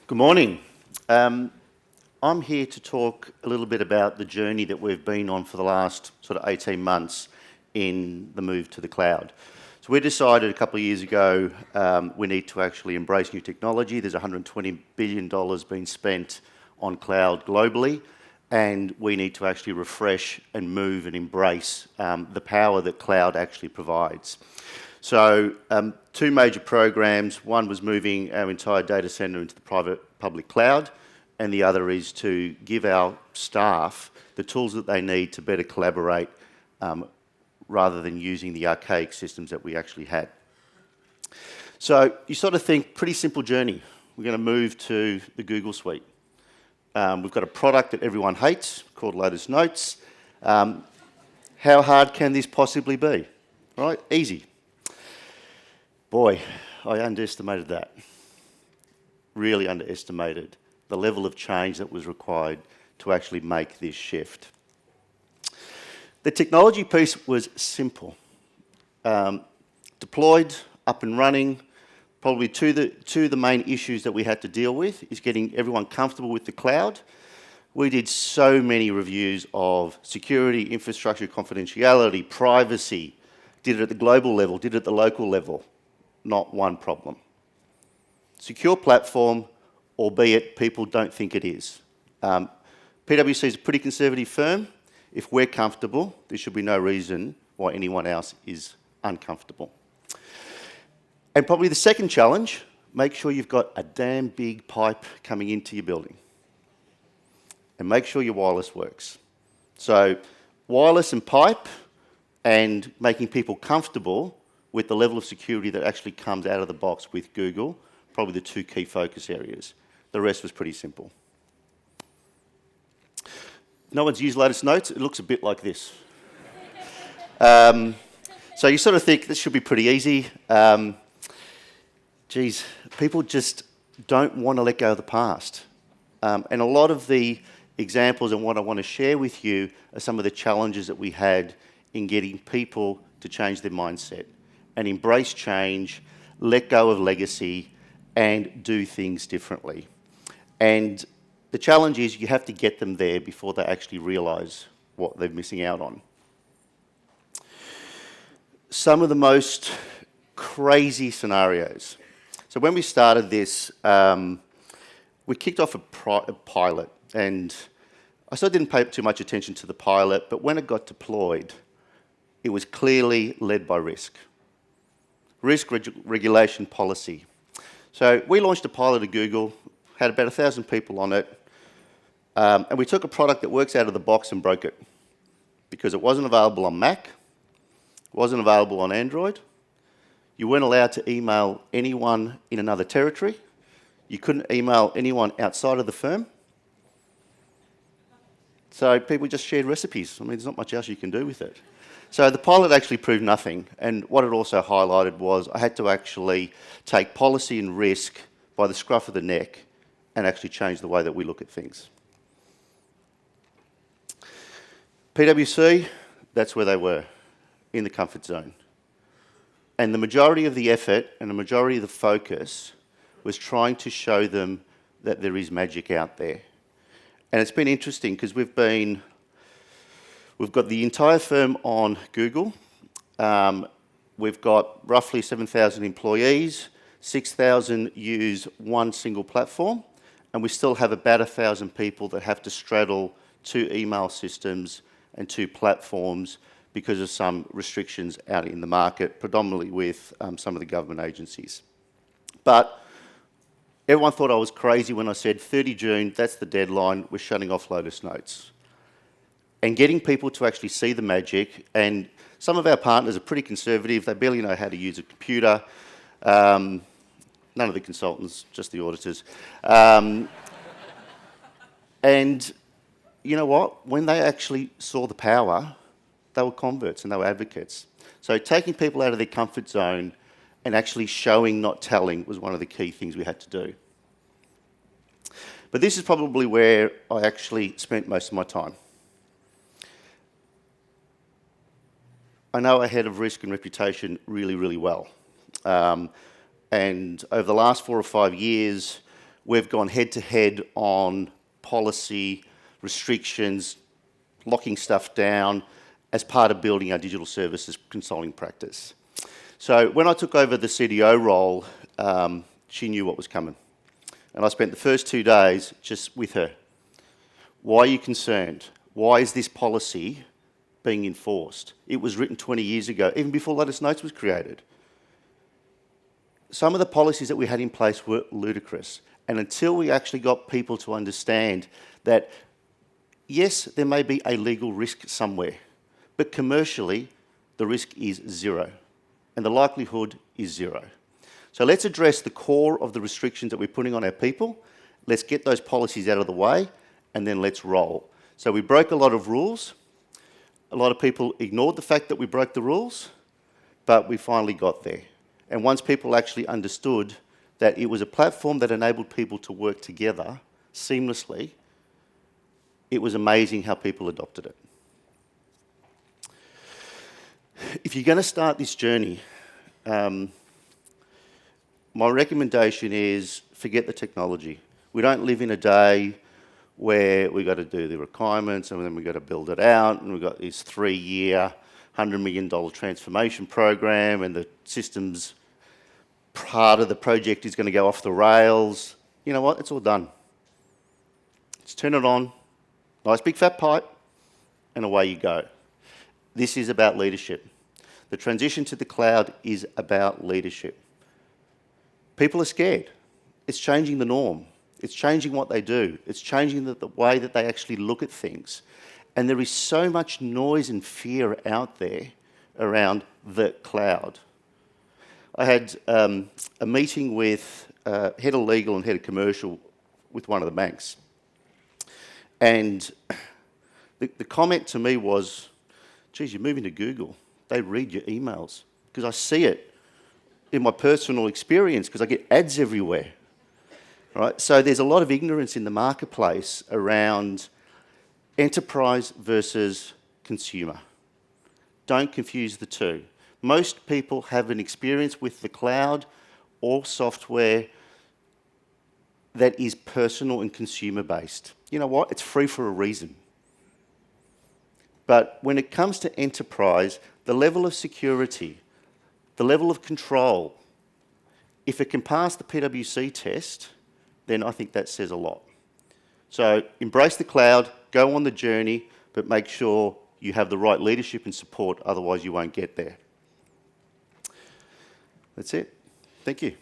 Good morning. I'm here to talk a little bit about the journey that we've been on for the last sort of 18 months in the move to the cloud. So we decided a couple of years ago we need to actually embrace new technology. There's $120 billion being spent on cloud globally, and we need to actually refresh and move and embrace the power that cloud actually provides. So two major programs. One was moving our entire data center into the public cloud, and the other is to give our staff the tools that they need to better collaborate rather than using the archaic systems that we actually had. So you sort of think, pretty simple journey. We're going to move to the Google Suite. We've got a product that everyone hates called Lotus Notes. How hard can this possibly be? Right? Easy. Boy, I underestimated that. Really underestimated the level of change that was required to actually make this shift. The technology piece was simple. Deployed, up and running. Probably two of the main issues that we had to deal with is getting everyone comfortable with the cloud. We did so many reviews of security, infrastructure, confidentiality, privacy. Did it at the global level, did it at the local level. Not one problem. Secure platform, albeit people don't think it is. PwC is a pretty conservative firm. If we're comfortable, there should be no reason why anyone else is uncomfortable. And probably the second challenge, make sure you've got a damn big pipe coming into your building. And make sure your wireless works. So wireless and pipe and making people comfortable with the level of security that actually comes out of the box with Google, probably the two key focus areas. The rest was pretty simple. No one's used Lotus Notes. It looks a bit like this. So you sort of think this should be pretty easy. Geez, people just don't want to let go of the past. And a lot of the examples and what I want to share with you are some of the challenges that we had in getting people to change their mindset and embrace change, let go of legacy, and do things differently. And the challenge is you have to get them there before they actually realise what they're missing out on. Some of the most crazy scenarios. So when we started this, we kicked off a pilot, and I still didn't pay too much attention to the pilot, but when it got deployed, it was clearly led by risk. Risk regulation policy. So we launched a pilot at Google, had about 1,000 people on it, and we took a product that works out of the box and broke it because it wasn't available on Mac, wasn't available on Android. You weren't allowed to email anyone in another territory. You couldn't email anyone outside of the firm. So people just shared recipes. I mean, there's not much else you can do with it. So the pilot actually proved nothing, and what it also highlighted was I had to actually take policy and risk by the scruff of the neck and actually change the way that we look at things. PwC, that's where they were, in the comfort zone. And the majority of the effort and the majority of the focus was trying to show them that there is magic out there. And it's been interesting because we've got the entire firm on Google. We've got roughly 7,000 employees, 6,000 use one single platform, and we still have about 1,000 people that have to straddle two email systems and two platforms because of some restrictions out in the market, predominantly with some of the government agencies. But everyone thought I was crazy when I said 30 June, that's the deadline, we're shutting off Lotus Notes. And getting people to actually see the magic, and some of our partners are pretty conservative, they barely know how to use a computer. None of the consultants, just the auditors. And you know what? When they actually saw the power, they were converts and they were advocates. So taking people out of their comfort zone and actually showing, not telling, was one of the key things we had to do. But this is probably where I actually spent most of my time. I know our head of risk and reputation really, really well. And over the last 4 or 5 years, we've gone head-to-head on policy, restrictions, locking stuff down as part of building our digital services consulting practice. So when I took over the CDO role, she knew what was coming. And I spent the first 2 days just with her. Why are you concerned? Why is this policy being enforced? It was written 20 years ago, even before Lattice Notes was created. Some of the policies that we had in place were ludicrous. And until we actually got people to understand that, yes, there may be a legal risk somewhere, but commercially, the risk is zero, and the likelihood is zero. So let's address the core of the restrictions that we're putting on our people. Let's get those policies out of the way, and then let's roll. So we broke a lot of rules. A lot of people ignored the fact that we broke the rules, but we finally got there. And once people actually understood that it was a platform that enabled people to work together seamlessly, it was amazing how people adopted it. If you're going to start this journey, my recommendation is forget the technology. We don't live in a day where we've got to do the requirements and then we've got to build it out, and we've got this 3-year, $100 million transformation program, and the systems part of the project is going to go off the rails. You know what? It's all done. Just turn it on, nice big fat pipe, and away you go. This is about leadership. The transition to the cloud is about leadership. People are scared. It's changing the norm. It's changing what they do. It's changing the way that they actually look at things. And there is so much noise and fear out there around the cloud. I had a meeting with head of legal and head of commercial with one of the banks. And the comment to me was, geez, you're moving to Google. They read your emails. Because I see it in my personal experience, because I get ads everywhere. Right? So there's a lot of ignorance in the marketplace around enterprise versus consumer. Don't confuse the two. Most people have an experience with the cloud or software that is personal and consumer-based. You know what? It's free for a reason. But when it comes to enterprise, the level of security, the level of control, if it can pass the PwC test, then I think that says a lot. So embrace the cloud, go on the journey, but make sure you have the right leadership and support, otherwise you won't get there. That's it. Thank you.